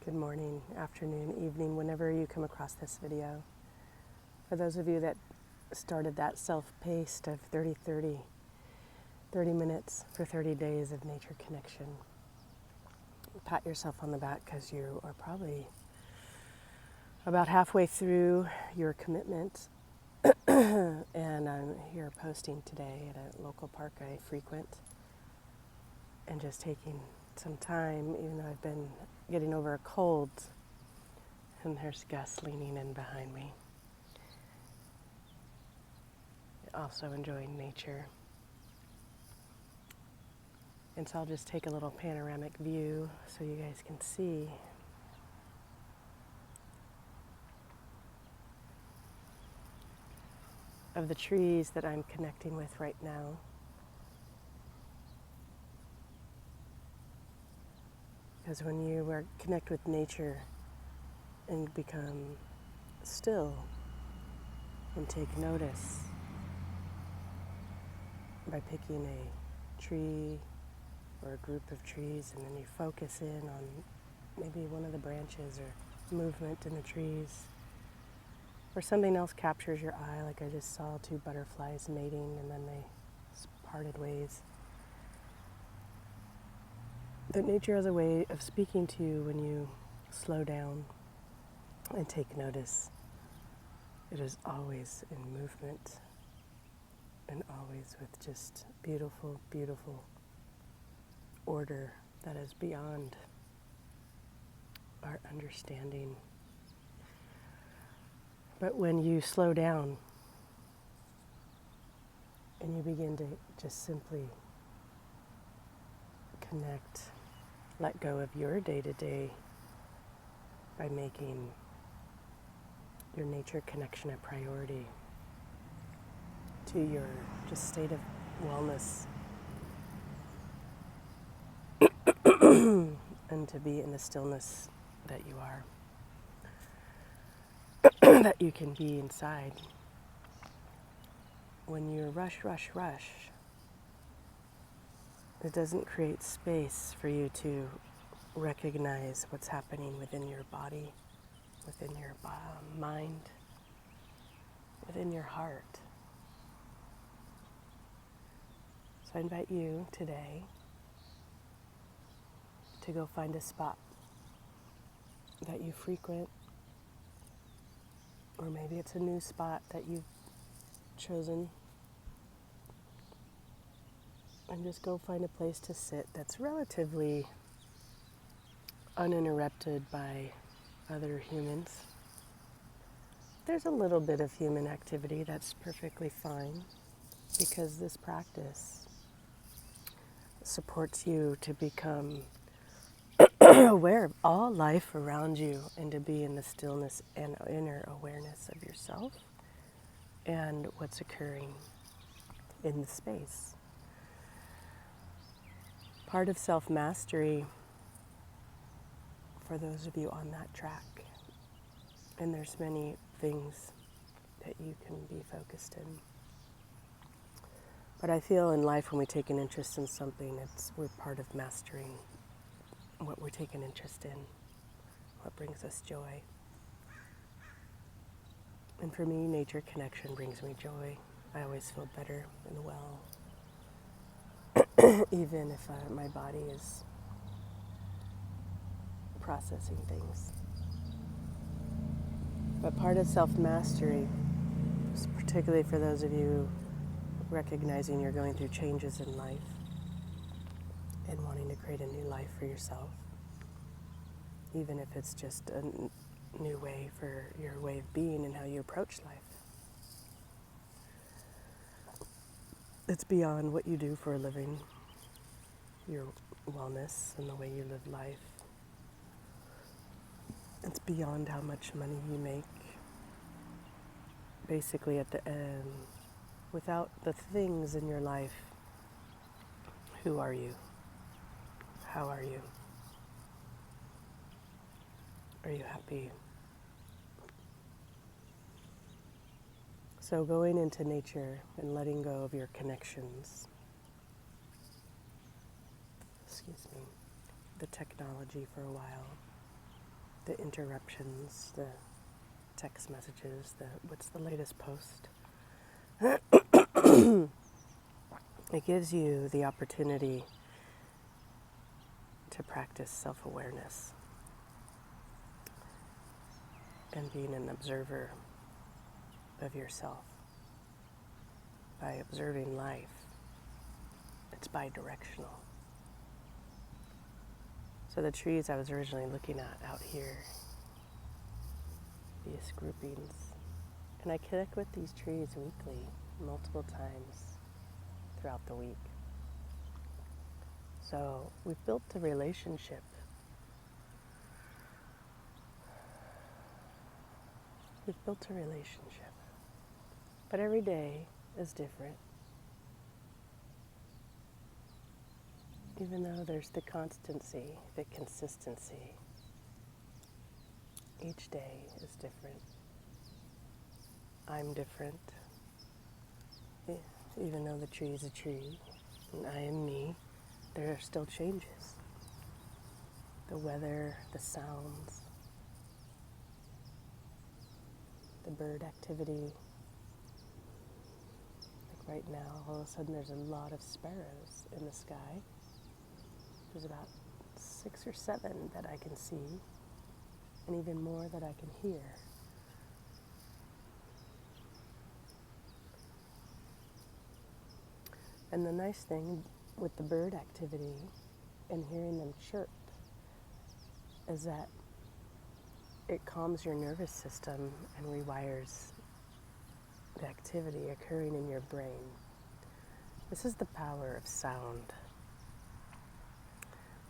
Good morning, afternoon, evening, whenever you come across this video. For those of you that started that self-paced of 30 minutes for 30 days of nature connection, pat yourself on the back because you are probably about halfway through your commitment. And I'm here posting today at a local park I frequent and just taking some time, even though I've been getting over a cold. And there's Gus leaning in behind me. Also enjoying nature. And so I'll just take a little panoramic view so you guys can see. Of the trees that I'm connecting with right now. Because when you connect with nature and become still and take notice by picking a tree or a group of trees, and then you focus in on maybe one of the branches or movement in the trees, or something else captures your eye, like I just saw two butterflies mating and then they parted ways. That nature has a way of speaking to you when you slow down and take notice. It is always in movement and always with just beautiful, beautiful order that is beyond our understanding. But when you slow down and you begin to just simply connect, let go of your day-to-day by making your nature connection a priority to your just state of wellness and to be in the stillness that you are, that you can be inside. When you rush, it doesn't create space for you to recognize what's happening within your body, within your mind, within your heart. So I invite you today to go find a spot that you frequent, or maybe it's a new spot that you've chosen, and just go find a place to sit that's relatively uninterrupted by other humans. There's a little bit of human activity, that's perfectly fine, because this practice supports you to become aware of all life around you and to be in the stillness and inner awareness of yourself and what's occurring in the space. Part of self-mastery, for those of you on that track, and there's many things that you can be focused in. But I feel in life when we take an interest in something, we're part of mastering what we're taking interest in, what brings us joy. And for me, nature connection brings me joy. I always feel better and well, even if my body is processing things. But part of self-mastery, particularly for those of you recognizing you're going through changes in life and wanting to create a new life for yourself, even if it's just a new way for your way of being and how you approach life. It's beyond what you do for a living, your wellness and the way you live life. It's beyond how much money you make. Basically at the end, without the things in your life, who are you? How are you? Are you happy? So going into nature and letting go of your connections, the technology for a while, the interruptions, the text messages, what's the latest post. It gives you the opportunity to practice self-awareness and being an observer of yourself. By observing life, it's bi-directional. So the trees I was originally looking at out here, these groupings, and I connect with these trees weekly, multiple times throughout the week. So we've built a relationship. We've built a relationship. But every day is different. Even though there's the constancy, the consistency, each day is different. I'm different. Even though the tree is a tree, and I am me, there are still changes. The weather, the sounds, the bird activity. Like right now, all of a sudden there's a lot of sparrows in the sky. There's about 6 or 7 that I can see, and even more that I can hear. And the nice thing with the bird activity and hearing them chirp is that it calms your nervous system and rewires the activity occurring in your brain. This is the power of sound.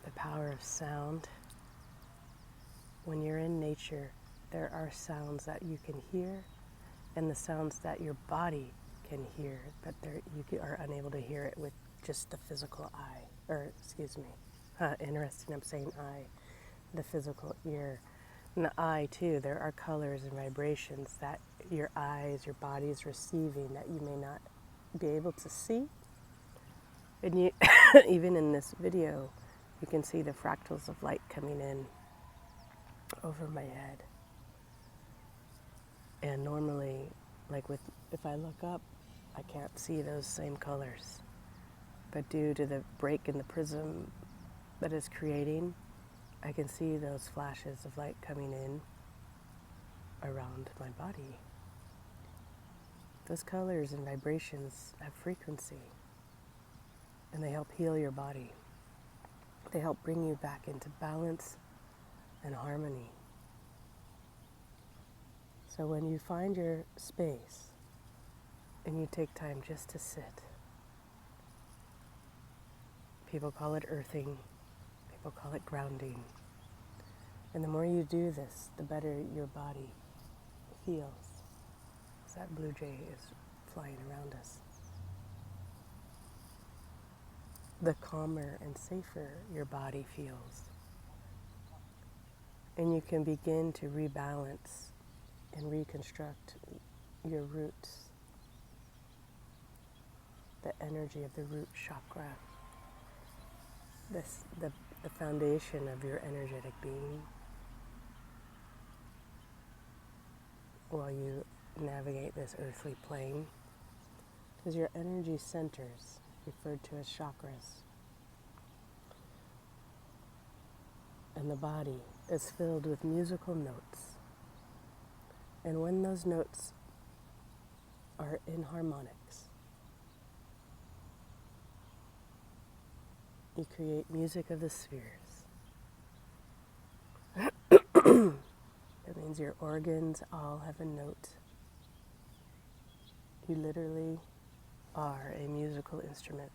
The power of sound. When you're in nature, there are sounds that you can hear and the sounds that your body can hear, but you are unable to hear it with just the physical eye. Interesting, I'm saying eye. The physical ear. And the eye too, there are colors and vibrations that your eyes, your body is receiving that you may not be able to see. And you, even in this video, you can see the fractals of light coming in over my head. And normally, if I look up, I can't see those same colors. But due to the break in the prism that is creating, I can see those flashes of light coming in around my body. Those colors and vibrations have frequency, and they help heal your body. They help bring you back into balance and harmony. So when you find your space and you take time just to sit, people call it earthing, people call it grounding. And the more you do this, the better your body feels. As that blue jay is flying around us. The calmer and safer your body feels. And you can begin to rebalance and reconstruct your roots. The energy of the root chakra. The foundation of your energetic being. While you navigate this earthly plane. Because your energy centers, referred to as chakras. And the body is filled with musical notes. And when those notes are in harmonics, you create music of the spheres. That means your organs all have a note. You literally are a musical instrument.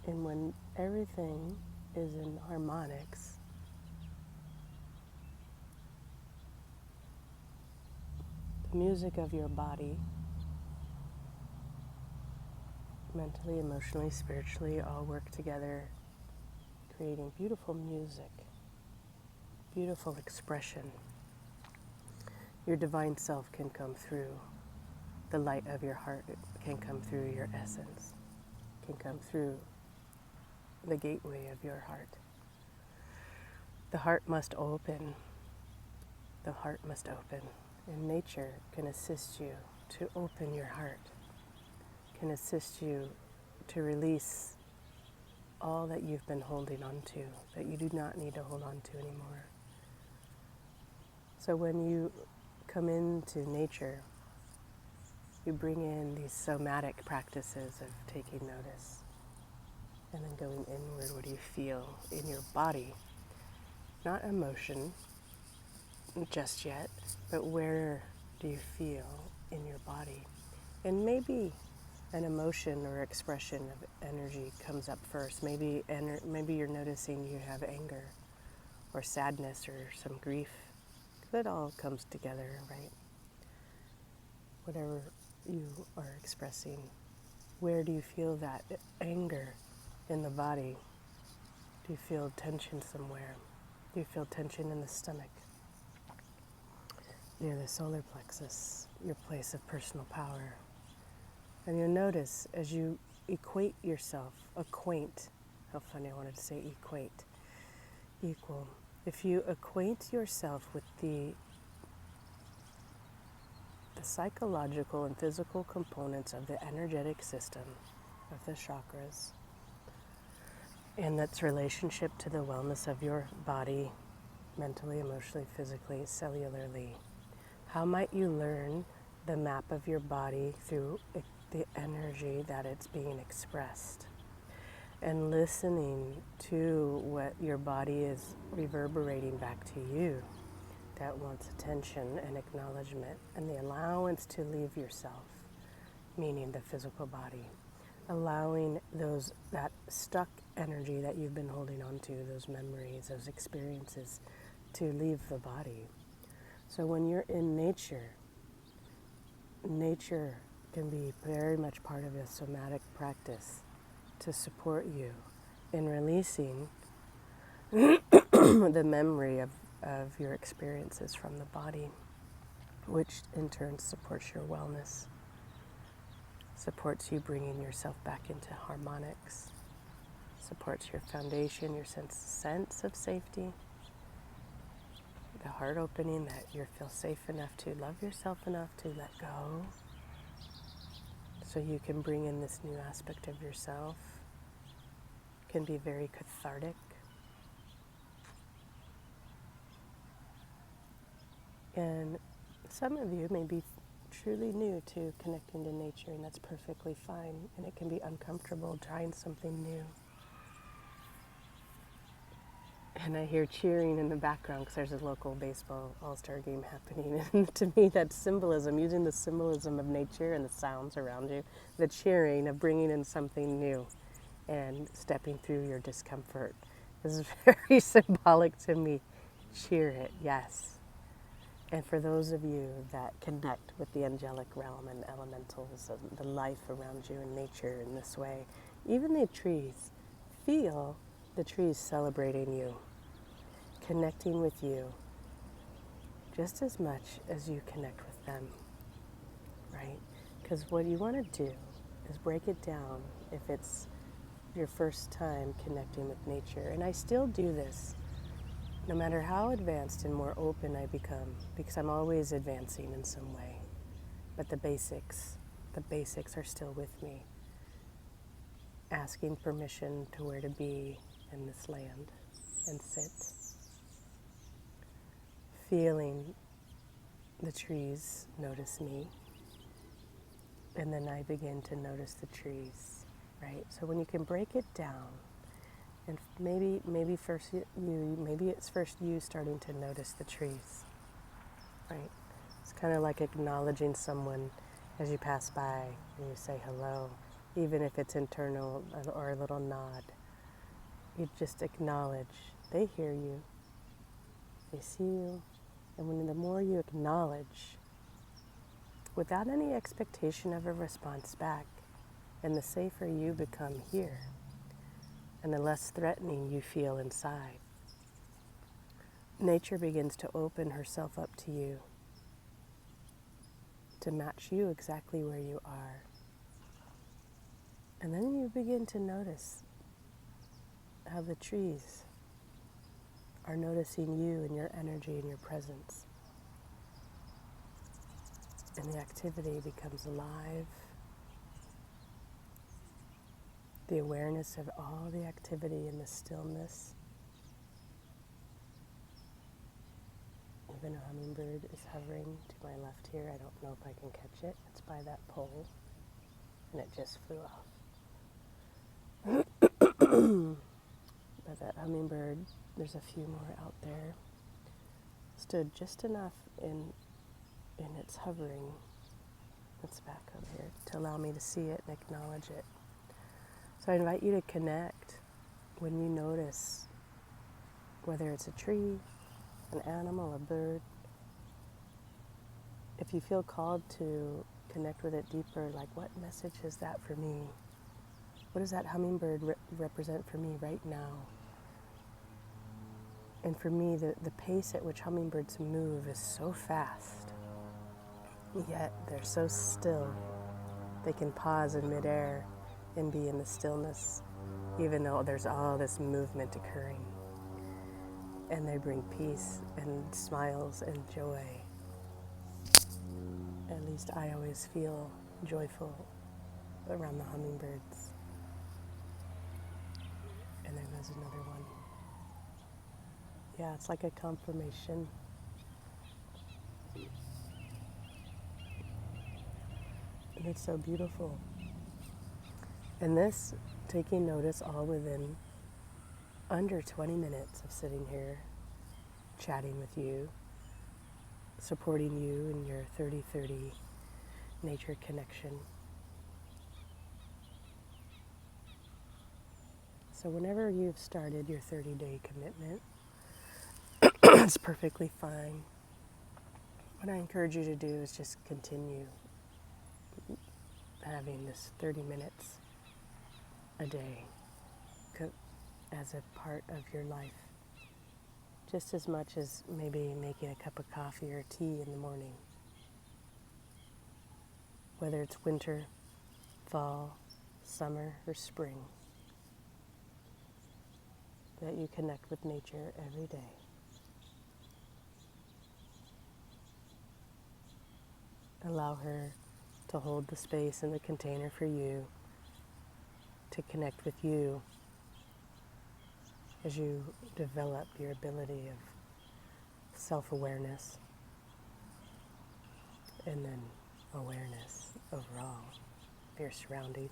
And when everything is in harmonics, the music of your body, mentally, emotionally, spiritually, all work together, creating beautiful music, beautiful expression. Your divine self can come through. The light of your heart can come through your essence, can come through the gateway of your heart. the heart must open. The heart must open. And nature can assist you to open your heart, can assist you to release all that you've been holding on to, that you do not need to hold on to anymore. So when you come into nature, you bring in these somatic practices of taking notice and then going inward. What do you feel in your body? Not emotion just yet, but where do you feel in your body? And maybe an emotion or expression of energy comes up first. Maybe you're noticing you have anger or sadness or some grief. It all comes together, right? Whatever you are expressing, where do you feel that anger in the body? Do you feel tension somewhere? Do you feel tension in the stomach, near the solar plexus, your place of personal power? And you'll notice as you acquaint, how funny I wanted to say equate, equal. If you acquaint yourself with the psychological and physical components of the energetic system of the chakras, and that's relationship to the wellness of your body, mentally, emotionally, physically, cellularly, how might you learn the map of your body through the energy that it's being expressed, and listening to what your body is reverberating back to you that wants attention and acknowledgement, and the allowance to leave yourself, meaning the physical body, allowing that stuck energy that you've been holding on to, those memories, those experiences, to leave the body. So when you're in nature, nature can be very much part of a somatic practice to support you in releasing the memory of your experiences from the body, which in turn supports your wellness, supports you bringing yourself back into harmonics, supports your foundation, your sense of safety, the heart opening, that you feel safe enough to love yourself enough to let go, so you can bring in this new aspect of yourself. It can be very cathartic. And some of you may be truly new to connecting to nature, and that's perfectly fine. And it can be uncomfortable trying something new. And I hear cheering in the background because there's a local baseball all-star game happening. And to me, that's symbolism, using the symbolism of nature and the sounds around you, the cheering of bringing in something new and stepping through your discomfort is very symbolic to me. Cheer it, yes. And for those of you that connect with the angelic realm and elementals and the life around you in nature in this way, even the trees, feel the trees celebrating you, connecting with you just as much as you connect with them, right? Because what you want to do is break it down if it's your first time connecting with nature. And I still do this, no matter how advanced and more open I become, because I'm always advancing in some way. But the basics are still with me. Asking permission to where to be in this land and sit. Feeling the trees notice me. And then I begin to notice the trees, right? So when you can break it down, and maybe it's first you starting to notice the trees, right? It's kind of like acknowledging someone as you pass by and you say hello, even if it's internal or a little nod. You just acknowledge. They hear you. They see you. And the more you acknowledge, without any expectation of a response back, and the safer you become here, and the less threatening you feel inside, nature begins to open herself up to you, to match you exactly where you are. And then you begin to notice how the trees are noticing you and your energy and your presence. And the activity becomes alive. The awareness of all the activity in the stillness. Even a hummingbird is hovering to my left here. I don't know if I can catch it. It's by that pole. And it just flew off. But that hummingbird, there's a few more out there, stood just enough in its hovering, it's back over here, to allow me to see it and acknowledge it. So I invite you to connect when you notice, whether it's a tree, an animal, a bird. If you feel called to connect with it deeper, like, what message is that for me? What does that hummingbird represent for me right now? And for me, the pace at which hummingbirds move is so fast, yet they're so still. They can pause in midair and be in the stillness, even though there's all this movement occurring. And they bring peace and smiles and joy. At least I always feel joyful around the hummingbirds. And there goes another one. Yeah, it's like a confirmation. And it's so beautiful. And this, taking notice all within under 20 minutes of sitting here, chatting with you, supporting you in your 30-30 nature connection. So whenever you've started your 30-day commitment, it's perfectly fine. What I encourage you to do is just continue having this 30 minutes a day as a part of your life. Just as much as maybe making a cup of coffee or tea in the morning. Whether it's winter, fall, summer, or spring, that you connect with nature every day. Allow her to hold the space in the container for you, to connect with you as you develop your ability of self-awareness and then awareness overall of your surroundings.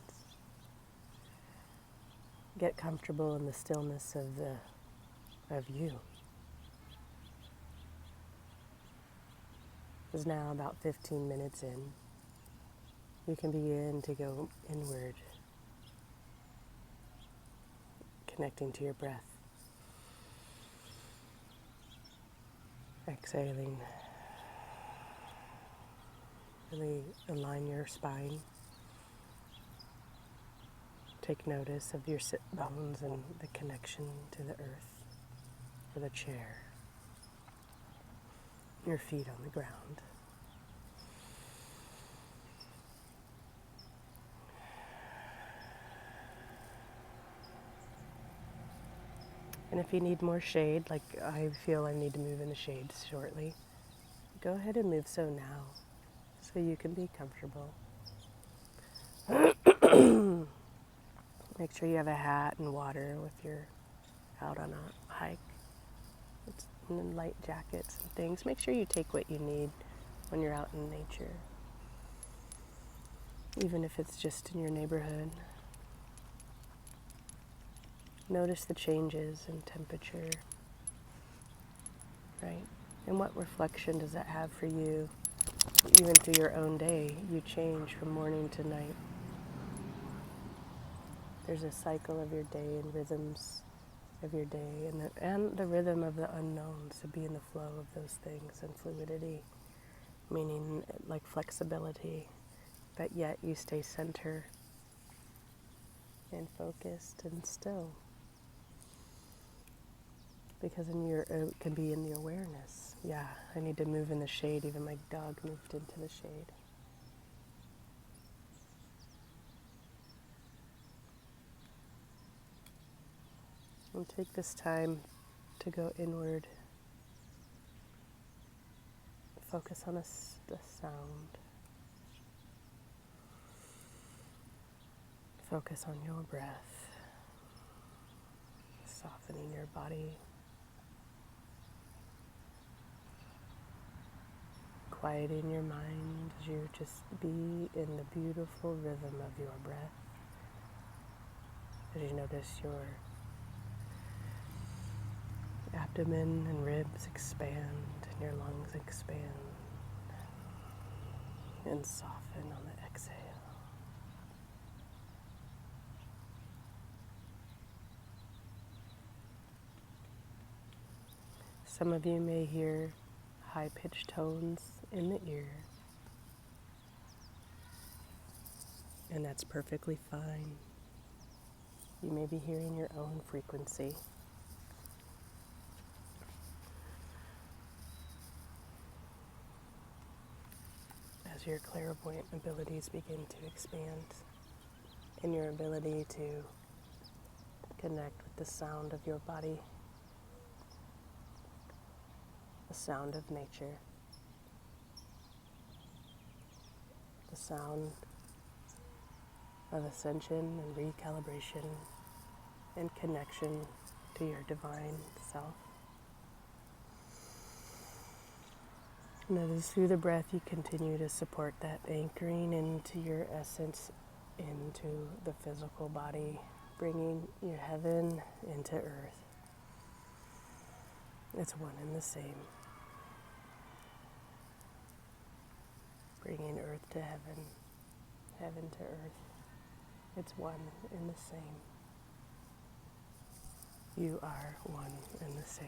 Get comfortable in the stillness of you. It's now about 15 minutes in. You can begin to go inward, connecting to your breath. Exhaling. Really align your spine. Take notice of your sit bones and the connection to the earth or the chair. Your feet on the ground. And if you need more shade, like I feel I need to move in the shade shortly, go ahead and move so now, so you can be comfortable. Make sure you have a hat and water if you're out on a hike. And light jackets and things. Make sure you take what you need when you're out in nature. Even if it's just in your neighborhood. Notice the changes in temperature, right? And what reflection does that have for you? Even through your own day, you change from morning to night. There's a cycle of your day and rhythms of your day and the rhythm of the unknown, so be in the flow of those things, and fluidity, meaning like flexibility, but yet you stay center and focused and still, because it can be in the awareness. Yeah, I need to move in the shade. Even my dog moved into the shade. And take this time to go inward. Focus on the sound. Focus on your breath, softening your body, quieting your mind as you just be in the beautiful rhythm of your breath. As you notice your abdomen and ribs expand and your lungs expand and soften on the exhale. Some of you may hear high-pitched tones in the ear, and that's perfectly fine. You may be hearing your own frequency. As your clairvoyant abilities begin to expand, and your ability to connect with the sound of your body, the sound of nature, the sound of ascension and recalibration and connection to your divine self. Notice through the breath you continue to support that anchoring into your essence, into the physical body, bringing your heaven into earth. It's one and the same. Bringing earth to heaven, heaven to earth. It's one and the same. You are one and the same.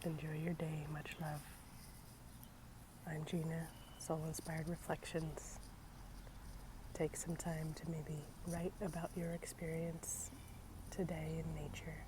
Enjoy your day. Much love. I'm Gina, Soul Inspired Reflections. Take some time to maybe write about your experience today in nature.